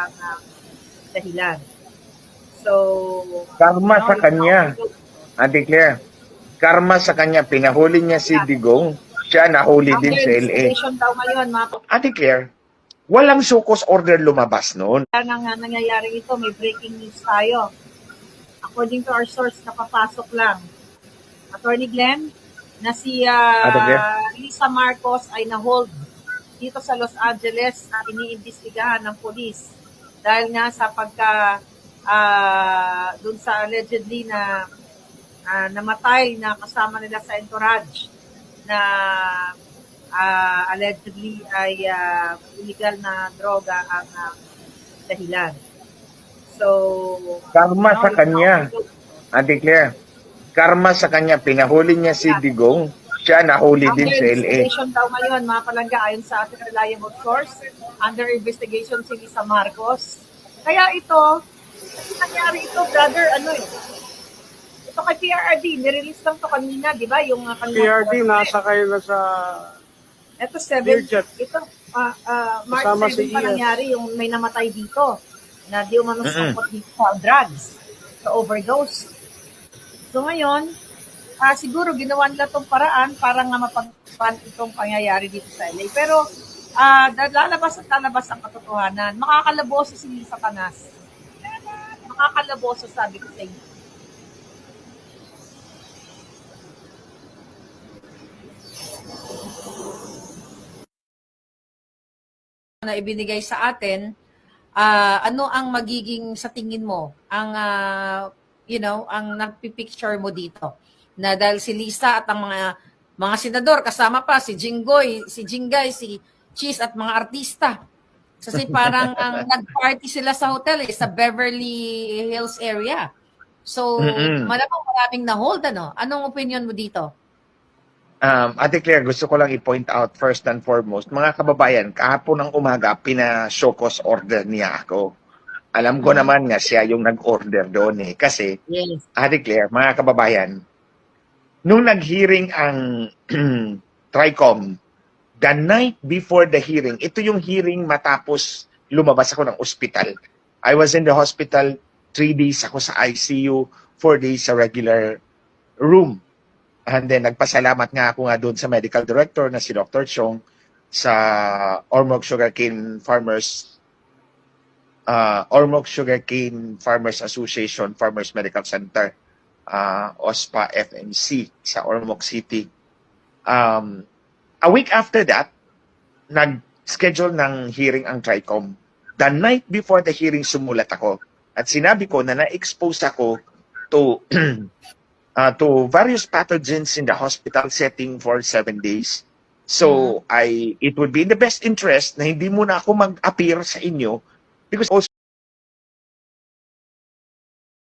ang dahilan. So, Karma sa yung kanya. Ate Claire, karma sa kanya. Pinahuli niya si Digong. Siya nahuli din sa LA. investigation daw ngayon, Ate Claire, walang sukos order lumabas noon. nang nangyayari ito, may breaking news tayo. According to our source, napapasok lang. Attorney Glenn, na si Lisa Marcos ay na-hold dito sa Los Angeles na iniimbestigahan ng polis dahil nga sa dun sa allegedly na namatay na kasama nila sa entourage na allegedly ay illegal na droga ang dahilan. So, Karma sa kanya. Ate Claire, karma sa kanya. Pinahuli niya si Digong. Siya nahuli din sa LA. Investigation daw ngayon, mga palangga, ayon sa ating reliable source, under investigation si Lisa Marcos. Kaya ito, nangyari ito, brother, ito kay PRRD, nirelease lang to kanina, di ba? Yung PRD, nasa kayo na sa ito, 7, Learjet. ito, March Kasama 7 si pa ES. nangyari yung may namatay dito na di umano sangkot dito sa drugs, sa overdose. So ngayon, siguro ginawa nila itong paraan para nga mapagpan itong pangyayari dito sa LA. Pero lalabas at lalabas ang katotohanan. Makakalaboso si Lisa Canas. Makakalaboso, sabi ko sa inyo. Na ibinigay sa atin, ano ang magiging sa tingin mo ang ang nagpi-picture mo dito na dahil si Lisa at ang mga senador kasama pa si Jinggoy, si Jingay, si Cheese at mga artista. Kasi parang ang nag-party sila sa hotel sa Beverly Hills area. So, malamang maraming na-hold Anong opinion mo dito? Ate Claire, gusto ko lang i-point out first and foremost, mga kababayan, kahapon ng umaga, pina-showcause order niya ako. Alam ko naman nga siya yung nag-order doon Kasi, Yes. Ate Claire, mga kababayan, nung nag-hearing ang TRICOM, the night before the hearing, ito yung hearing matapos lumabas ako ng ospital. I was in the hospital 3 days ako sa ICU, 4 days sa regular room. And then, nagpasalamat nga ako doon sa medical director na si Dr. Chong sa Ormoc Sugarcane Farmers Association Farmers Medical Center, OSPA FMC sa Ormoc City. A week after that, nag-schedule ng hearing ang TRICOM. The night before the hearing, sumulat ako. At sinabi ko na na-expose ako to to various pathogens in the hospital setting for 7 days. So, it would be in the best interest na hindi muna ako mag-appear sa inyo because also